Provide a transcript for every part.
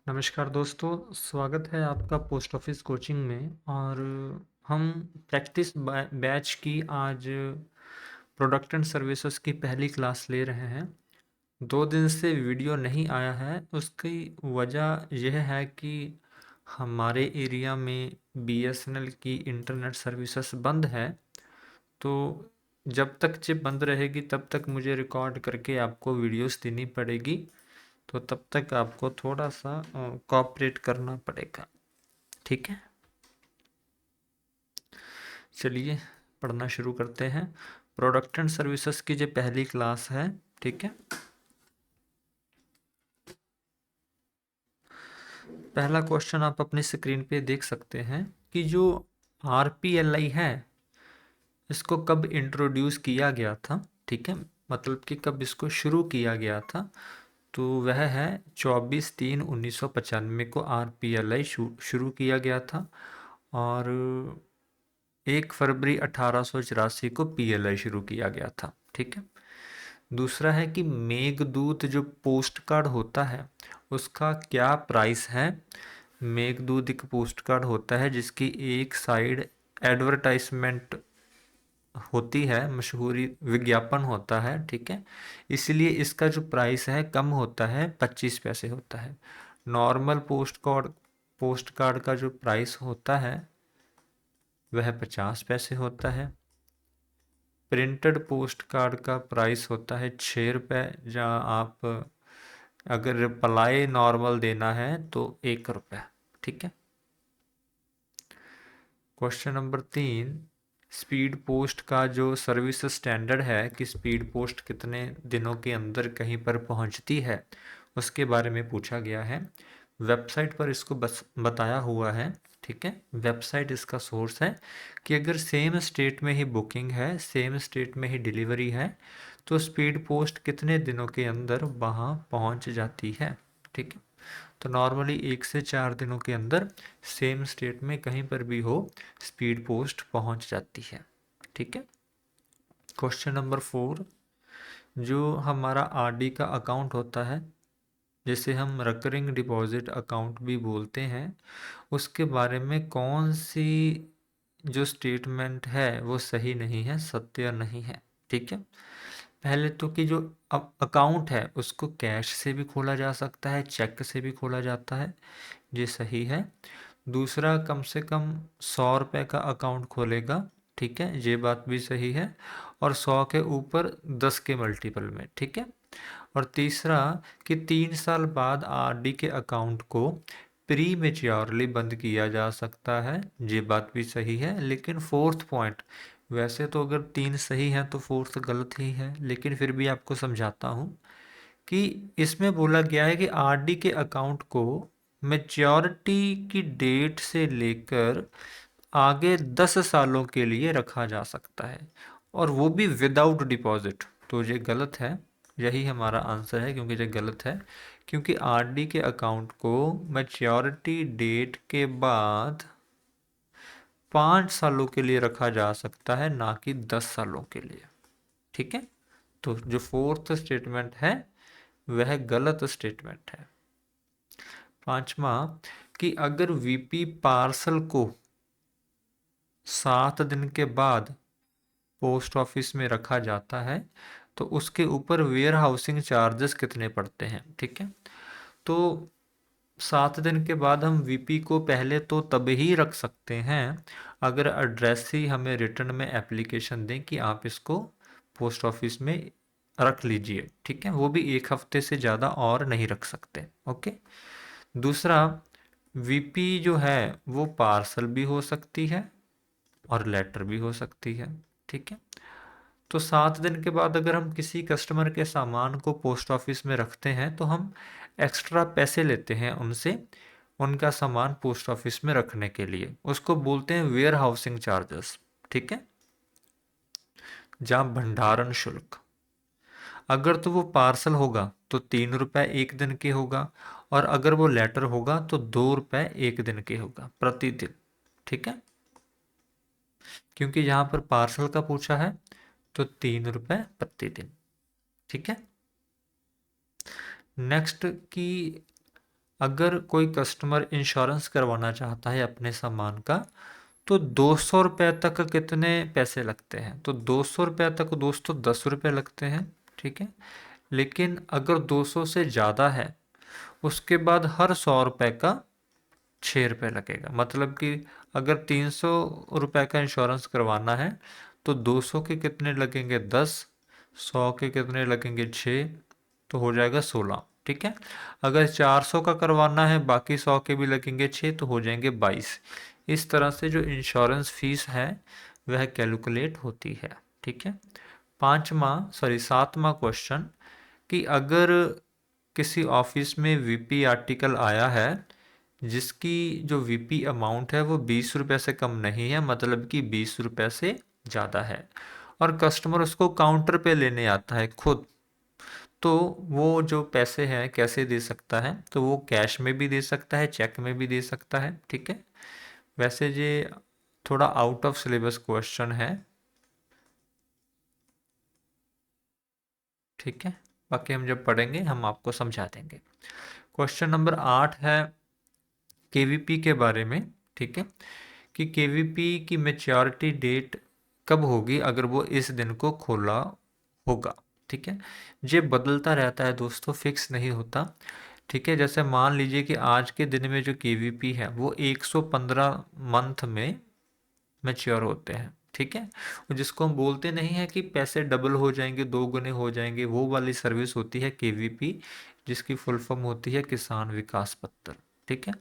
नमस्कार दोस्तों, स्वागत है आपका पोस्ट ऑफिस कोचिंग में। और हम प्रैक्टिस बैच की आज प्रोडक्ट एंड सर्विसेज की पहली क्लास ले रहे हैं। 2 दिन से वीडियो नहीं आया है, उसकी वजह यह है कि हमारे एरिया में बीएसएनएल की इंटरनेट सर्विसेज बंद है। तो जब तक चिप बंद रहेगी तब तक मुझे रिकॉर्ड करके आपको वीडियोस देनी पड़ेगी, तो तब तक आपको थोड़ा सा कोऑपरेट करना पड़ेगा। ठीक है, चलिए पढ़ना शुरू करते हैं। प्रोडक्ट एंड सर्विसेज की जो पहली क्लास है, ठीक है। पहला क्वेश्चन आप अपनी स्क्रीन पे देख सकते हैं कि जो आरपीएलआई है इसको कब इंट्रोड्यूस किया गया था। ठीक है, मतलब कि कब इसको शुरू किया गया था, तो वह है 24/3/1995 को आरपीएलआई शुरू किया गया था। और 1 फरवरी 1884 को पीएलआई शुरू किया गया था। ठीक है। दूसरा है कि मेघदूत जो पोस्ट कार्ड होता है उसका क्या प्राइस है। मेघदूत एक पोस्ट कार्ड होता है जिसकी एक साइड एडवर्टाइजमेंट होती है, मशहूरी विज्ञापन होता है। ठीक है, इसलिए इसका जो प्राइस है कम होता है, 25 पैसे होता है। नॉर्मल पोस्ट कार्ड का जो प्राइस होता है वह 50 पैसे होता है। प्रिंटेड पोस्ट कार्ड का प्राइस होता है 6 रुपये, जहाँ आप अगर रिप्लाई नॉर्मल देना है तो 1 रुपये। ठीक है। क्वेश्चन नंबर 3, स्पीड पोस्ट का जो सर्विस स्टैंडर्ड है कि स्पीड पोस्ट कितने दिनों के अंदर कहीं पर पहुंचती है, उसके बारे में पूछा गया है। वेबसाइट पर इसको बस बताया हुआ है। ठीक है, वेबसाइट इसका सोर्स है कि अगर सेम स्टेट में ही बुकिंग है, सेम स्टेट में ही डिलीवरी है, तो स्पीड पोस्ट कितने दिनों के अंदर वहाँ पहुँच जाती है। ठीक है, तो नॉर्मली 1 से 4 दिनों के अंदर सेम स्टेट में कहीं पर भी हो स्पीड पोस्ट पहुँच जाती है। ठीक है। क्वेश्चन नंबर 4, जो हमारा आरडी का अकाउंट होता है जिसे हम रिकरिंग डिपॉजिट अकाउंट भी बोलते हैं, उसके बारे में कौन सी जो स्टेटमेंट है वो सही नहीं है, सत्य नहीं है। ठीक है, पहले तो कि जो अकाउंट है उसको कैश से भी खोला जा सकता है, चेक से भी खोला जाता है, ये सही है। दूसरा, कम से कम 100 रुपये का अकाउंट खोलेगा, ठीक है, ये बात भी सही है। और 100 के ऊपर 10 के मल्टीपल में। ठीक है। और तीसरा कि 3 साल बाद आरडी के अकाउंट को प्री मेच्योरली बंद किया जा सकता है, ये बात भी सही है। लेकिन फोर्थ पॉइंट, वैसे तो अगर 3 सही है तो फोर्थ गलत ही है, लेकिन फिर भी आपको समझाता हूँ कि इसमें बोला गया है कि आरडी के अकाउंट को मेच्योरिटी की डेट से लेकर आगे 10 सालों के लिए रखा जा सकता है, और वो भी विदाउट डिपॉजिट। तो ये गलत है, यही हमारा आंसर है, क्योंकि ये गलत है। क्योंकि आरडी के अकाउंट को मैच्योरिटी डेट के बाद 5 सालों के लिए रखा जा सकता है, ना कि 10 सालों के लिए। ठीक है, तो जो फोर्थ स्टेटमेंट है वह गलत स्टेटमेंट है। पांचवा, कि अगर वीपी पार्सल को 7 दिन के बाद पोस्ट ऑफिस में रखा जाता है तो उसके ऊपर वेयर हाउसिंग चार्जेस कितने पड़ते हैं। ठीक है, तो 7 दिन के बाद हम वीपी को पहले तो तब ही रख सकते हैं अगर एड्रेस ही हमें रिटर्न में एप्लीकेशन दें कि आप इसको पोस्ट ऑफिस में रख लीजिए। ठीक है, वो भी 1 हफ्ते से ज़्यादा और नहीं रख सकते। ओके। दूसरा, वीपी जो है वो पार्सल भी हो सकती है और लेटर भी हो सकती है। ठीक है, तो 7 दिन के बाद अगर हम किसी कस्टमर के सामान को पोस्ट ऑफिस में रखते हैं तो हम एक्स्ट्रा पैसे लेते हैं उनसे उनका सामान पोस्ट ऑफिस में रखने के लिए, उसको बोलते हैं वेयर हाउसिंग चार्जेस। ठीक है, जहाँ भंडारण शुल्क। अगर तो वो पार्सल होगा तो 3 रुपये 1 दिन के होगा, और अगर वो लेटर होगा तो 2 रुपये 1 दिन के होगा प्रतिदिन। ठीक है, क्योंकि यहाँ पर पार्सल का पूछा है तो 3 रुपये प्रतिदिन। ठीक है। नेक्स्ट की अगर कोई कस्टमर इंश्योरेंस करवाना चाहता है अपने सामान का, तो 200 रुपये तक कितने पैसे लगते हैं? तो 200 रुपये तक दोस्तों 10 रुपये लगते हैं, ठीक है। लेकिन अगर 200 से ज़्यादा है, उसके बाद हर 100 रुपये का 6 रुपये लगेगा। मतलब कि अगर 300 रुपये का इंश्योरेंस करवाना है तो 200 के कितने लगेंगे? 10, 100 के कितने लगेंगे? 6, तो हो जाएगा 16, ठीक है। अगर 400 का करवाना है, बाकी 100 के भी लगेंगे 6, तो हो जाएंगे 22। इस तरह से जो इंश्योरेंस फीस है वह कैलकुलेट होती है, ठीक है। सातवां क्वेश्चन, कि अगर किसी ऑफिस में वीपी आर्टिकल आया है जिसकी जो वीपी अमाउंट है वो 20 रुपये से कम नहीं है, मतलब कि 20 रुपये से ज़्यादा है, और कस्टमर उसको काउंटर पे लेने आता है खुद, तो वो जो पैसे हैं कैसे दे सकता है? तो वो कैश में भी दे सकता है, चेक में भी दे सकता है, ठीक है। वैसे ये थोड़ा आउट ऑफ सिलेबस क्वेश्चन है, ठीक है। बाकी हम जब पढ़ेंगे हम आपको समझा देंगे। क्वेश्चन नंबर 8 है केवीपी के बारे में, ठीक है, कि केवीपी की मैच्योरिटी डेट कब होगी अगर वो इस दिन को खोला होगा, ठीक है। ये बदलता रहता है दोस्तों, फिक्स नहीं होता, ठीक है। जैसे मान लीजिए कि आज के दिन में जो केवीपी है वो 115 मंथ में मैच्योर होते हैं, ठीक है। और जिसको हम बोलते नहीं है कि पैसे डबल हो जाएंगे, 2 गुने हो जाएंगे, वो वाली सर्विस होती है केवीपी, जिसकी फुल फॉर्म होती है किसान विकास पत्र, ठीक है।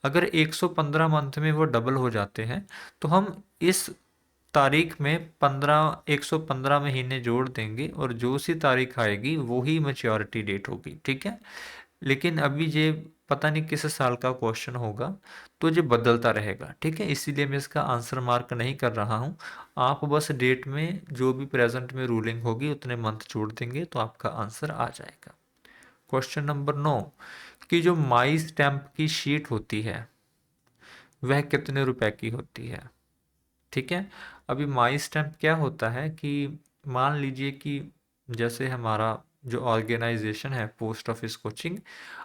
अगर 115 मंथ में वो डबल हो जाते हैं तो हम इस तारीख में 115 महीने जोड़ देंगे और जो सी तारीख आएगी वो ही मैच्योरिटी डेट होगी, ठीक है। लेकिन अभी ये पता नहीं किस साल का क्वेश्चन होगा, तो ये बदलता रहेगा, ठीक है। इसीलिए मैं इसका आंसर मार्क नहीं कर रहा हूँ। आप बस डेट में जो भी प्रेजेंट में रूलिंग होगी उतने मंथ जोड़ देंगे तो आपका आंसर आ जाएगा। क्वेश्चन नंबर 9, कि जो माई स्टैम्प की शीट होती है वह कितने रुपए की होती है, ठीक है। अभी माई स्टैम्प क्या होता है कि मान लीजिए कि जैसे हमारा जो ऑर्गेनाइजेशन है पोस्ट ऑफिस कोचिंग,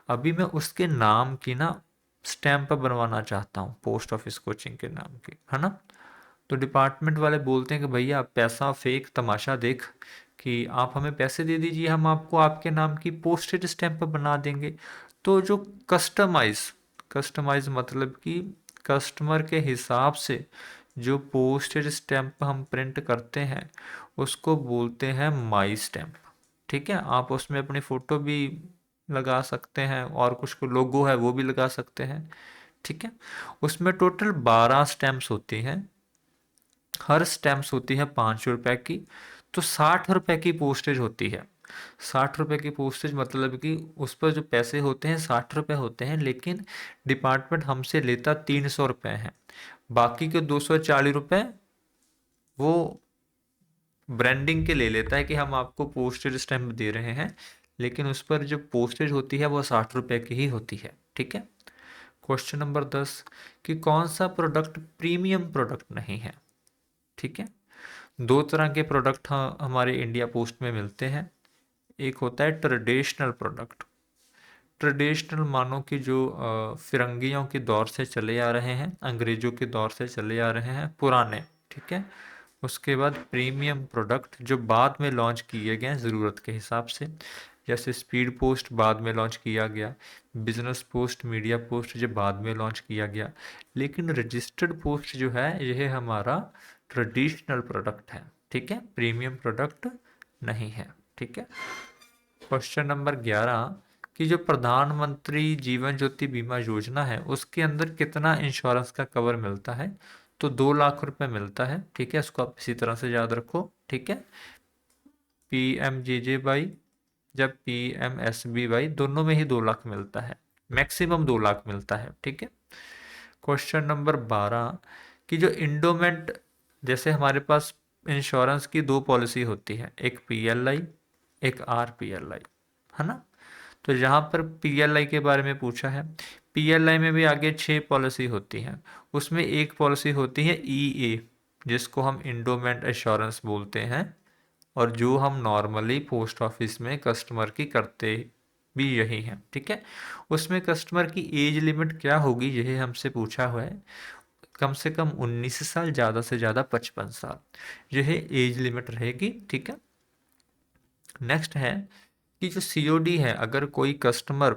अभी मैं उसके नाम की ना स्टैम्प बनवाना चाहता हूँ, पोस्ट ऑफिस कोचिंग के नाम की, है ना। तो डिपार्टमेंट वाले बोलते हैं कि भैया पैसा फेंक, तमाशा देख, कि आप हमें पैसे दे दीजिए, हम आपको आपके नाम की पोस्टेज स्टैम्प बना देंगे। तो जो कस्टमाइज कस्टमाइज मतलब कि कस्टमर के हिसाब से जो पोस्टेज स्टैम्प हम प्रिंट करते हैं उसको बोलते हैं माई स्टैम्प, ठीक है। आप उसमें अपनी फ़ोटो भी लगा सकते हैं और कुछ को लोगो है वो भी लगा सकते हैं, ठीक है। उसमें टोटल 12 स्टैम्प्स होती हैं, हर स्टैम्प्स होती है 5 रुपए की, तो 60 रुपए की पोस्टेज होती है। 60 रुपए की पोस्टेज मतलब कि उस पर जो पैसे होते हैं 60 रुपए होते हैं, लेकिन डिपार्टमेंट हमसे लेता 300 रुपए हैं। बाकी के 240 रुपए वो ब्रांडिंग के ले लेता है कि हम आपको पोस्टेज स्टैम्प दे रहे हैं, लेकिन उस पर जो पोस्टेज होती है वो 60 रुपए की ही होती है, ठीक है। क्वेश्चन नंबर 10, कि कौन सा प्रोडक्ट प्रीमियम प्रोडक्ट नहीं है, ठीक है। दो तरह के प्रोडक्ट हमारे इंडिया पोस्ट में मिलते हैं। एक होता है ट्रेडिशनल प्रोडक्ट। ट्रेडिशनल मानो कि जो फिरंगियों के दौर से चले आ रहे हैं, अंग्रेज़ों के दौर से चले आ रहे हैं, पुराने, ठीक है। उसके बाद प्रीमियम प्रोडक्ट जो बाद में लॉन्च किए गए हैं ज़रूरत के हिसाब से, जैसे स्पीड पोस्ट बाद में लॉन्च किया गया, बिजनेस पोस्ट, मीडिया पोस्ट जो बाद में लॉन्च किया गया, लेकिन रजिस्टर्ड पोस्ट जो है यह हमारा ट्रेडिशनल प्रोडक्ट है, ठीक है, प्रीमियम प्रोडक्ट नहीं है, ठीक है। क्वेश्चन नंबर 11, कि जो प्रधानमंत्री जीवन ज्योति बीमा योजना है उसके अंदर कितना इंश्योरेंस का कवर मिलता है? तो 2 लाख रुपए मिलता है, ठीक है। इसको आप इसी तरह से याद रखो, ठीक है। PMJJY जब PMSBY दोनों में ही 2 लाख मिलता है, मैक्सिमम 2 लाख मिलता है, ठीक है। क्वेश्चन नंबर 12, कि जो इंडोमेंट, जैसे हमारे पास इंश्योरेंस की 2 पॉलिसी होती है, एक PLI, एक RPLI, है ना। तो यहाँ पर PLI के बारे में पूछा है। PLI में भी आगे 6 पॉलिसी होती हैं, उसमें एक पॉलिसी होती है EA, जिसको हम इंडोमेंट एश्योरेंस बोलते हैं, और जो हम नॉर्मली पोस्ट ऑफिस में कस्टमर की करते भी यही है, ठीक है। उसमें कस्टमर की एज लिमिट क्या होगी, यह हमसे पूछा हुआ है। कम से कम 19 साल, ज़्यादा से ज़्यादा 55 साल, यह एज लिमिट रहेगी, ठीक है। नेक्स्ट है कि जो सीओडी है, अगर कोई कस्टमर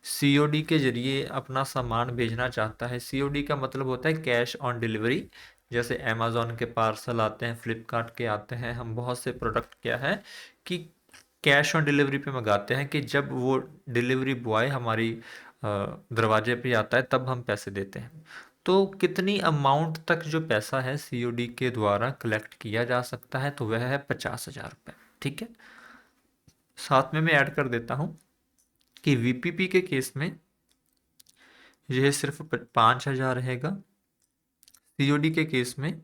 सीओडी के जरिए अपना सामान भेजना चाहता है, सीओडी का मतलब होता है कैश ऑन डिलीवरी। जैसे अमेज़ॉन के पार्सल आते हैं, फ्लिपकार्ट के आते हैं, हम बहुत से प्रोडक्ट क्या है कि कैश ऑन डिलीवरी पे मंगाते हैं कि जब वो डिलीवरी बॉय हमारी दरवाजे पे आता है तब हम पैसे देते हैं। तो कितनी अमाउंट तक जो पैसा है सीओडी के द्वारा कलेक्ट किया जा सकता है, तो वह है 50,000 रुपये, ठीक है। साथ में मैं ऐड कर देता हूँ कि वीपीपी के केस में यह सिर्फ 5,000 रहेगा, सीओडी के केस में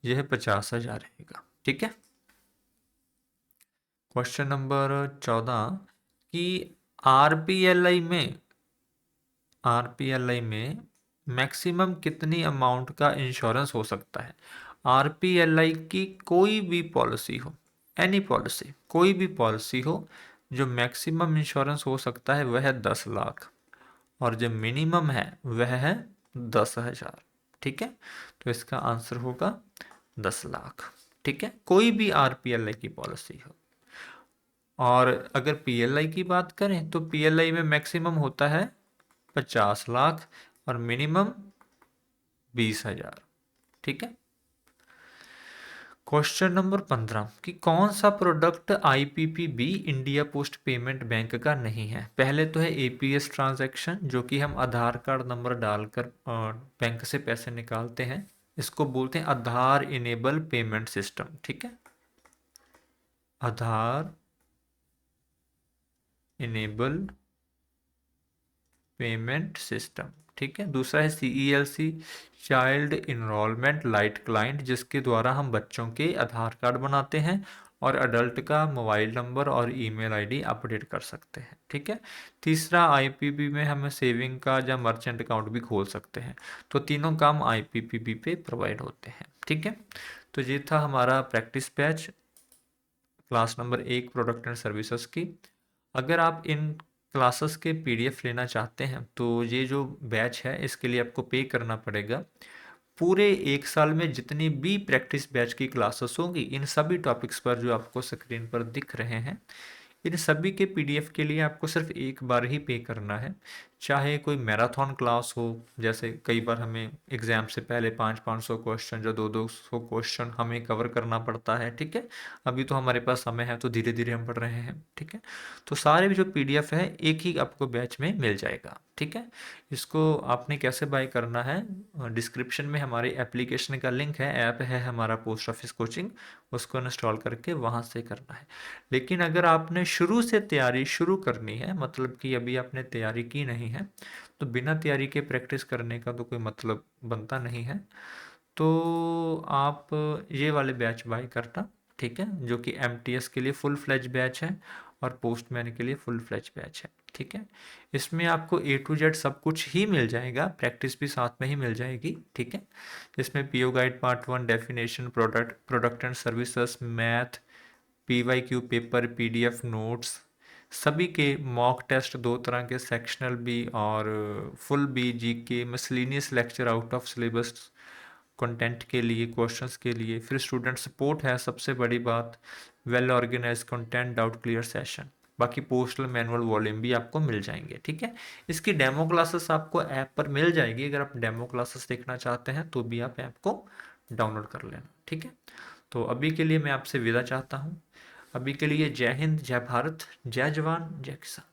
यह 50,000 रहेगा, ठीक है। क्वेश्चन नंबर 14 कि आरपीएलआई में मैक्सिमम कितनी अमाउंट का इंश्योरेंस हो सकता है। आरपीएलआई की कोई भी पॉलिसी हो, एनी पॉलिसी, कोई भी पॉलिसी हो, जो मैक्सिमम इंश्योरेंस हो सकता है वह है 10 लाख, और जो मिनिमम है वह है 10,000, ठीक है। तो इसका आंसर होगा 10 लाख, ठीक है, कोई भी आरपीएलआई की पॉलिसी हो। और अगर पीएलआई की बात करें तो पीएलआई में मैक्सिमम होता है 50 लाख और मिनिमम 20,000, ठीक है। क्वेश्चन नंबर 15 कि कौन सा product IPPB India post payment bank का नहीं है। पहले तो है एपीएस ट्रांजैक्शन, जो कि हम आधार कार्ड नंबर डालकर बैंक से पैसे निकालते हैं, इसको बोलते हैं आधार इनेबल पेमेंट सिस्टम, ठीक है, आधार इनेबल पेमेंट सिस्टम, ठीक है। दूसरा है सीईएलसी, चाइल्ड इनरोलमेंट लाइट क्लाइंट, जिसके द्वारा हम बच्चों के आधार कार्ड बनाते हैं और अडल्ट का मोबाइल नंबर और ईमेल आईडी अपडेट कर सकते हैं, ठीक है। तीसरा आईपीपी में हम सेविंग का या मर्चेंट अकाउंट भी खोल सकते हैं। तो तीनों काम आईपीपीबी पे प्रोवाइड होते हैं, ठीक है। तो ये था हमारा practice batch class number 1 product and services की। अगर आप इन क्लासेस के पीडीएफ लेना चाहते हैं तो ये जो बैच है इसके लिए आपको पे करना पड़ेगा। पूरे 1 साल में जितनी भी प्रैक्टिस बैच की क्लासेस होंगी, इन सभी टॉपिक्स पर जो आपको स्क्रीन पर दिख रहे हैं, इन सभी के पीडीएफ के लिए आपको सिर्फ एक बार ही पे करना है। चाहे कोई मैराथन क्लास हो, जैसे कई बार हमें एग्ज़ाम से पहले 500-500 क्वेश्चन या 200-200 क्वेश्चन हमें कवर करना पड़ता है, ठीक है। अभी तो हमारे पास समय है तो धीरे धीरे हम पढ़ रहे हैं, ठीक है। तो सारे भी जो पीडीएफ है एक ही आपको बैच में मिल जाएगा, ठीक है। इसको आपने कैसे बाय करना है, डिस्क्रिप्शन में हमारे एप्लीकेशन का लिंक है, ऐप है हमारा पोस्ट ऑफिस कोचिंग, उसको इंस्टॉल करके वहाँ से करना है। लेकिन अगर आपने शुरू से तैयारी शुरू करनी है, मतलब कि अभी आपने तैयारी की नहीं है, तो बिना तैयारी के प्रैक्टिस करने का तो कोई मतलब बनता नहीं है। तो आप ये वाले बैच बाय करना, ठीक है, जो कि एमटीएस के लिए फुल फ्लेज बैच है और पोस्टमैन के लिए फुल फ्लेज बैच है, ठीक है। इसमें आपको ए टू जेड सब कुछ ही मिल जाएगा, प्रैक्टिस भी साथ में ही मिल जाएगी, ठीक है। इसमें PO guide part 1, definition, product and services, math, PYQ paper, PDF notes, सभी के मॉक टेस्ट 2 तरह के, सेक्शनल भी और फुल भी, GK, miscellaneous lecture out of syllabus content के लिए, क्वेश्चंस के लिए, फिर स्टूडेंट सपोर्ट है, सबसे बड़ी बात, well organize content, doubt clear session, बाकी पोस्टल मैनुअल वॉल्यूम भी आपको मिल जाएंगे, ठीक है। इसकी डेमो क्लासेस आपको ऐप पर मिल जाएगी, अगर आप डेमो क्लासेस देखना चाहते हैं तो भी आप ऐप को डाउनलोड कर लेना, ठीक है। तो अभी के लिए मैं आपसे विदा चाहता हूँ। अभी के लिए जय हिंद, जय भारत, जय जवान, जय किसान।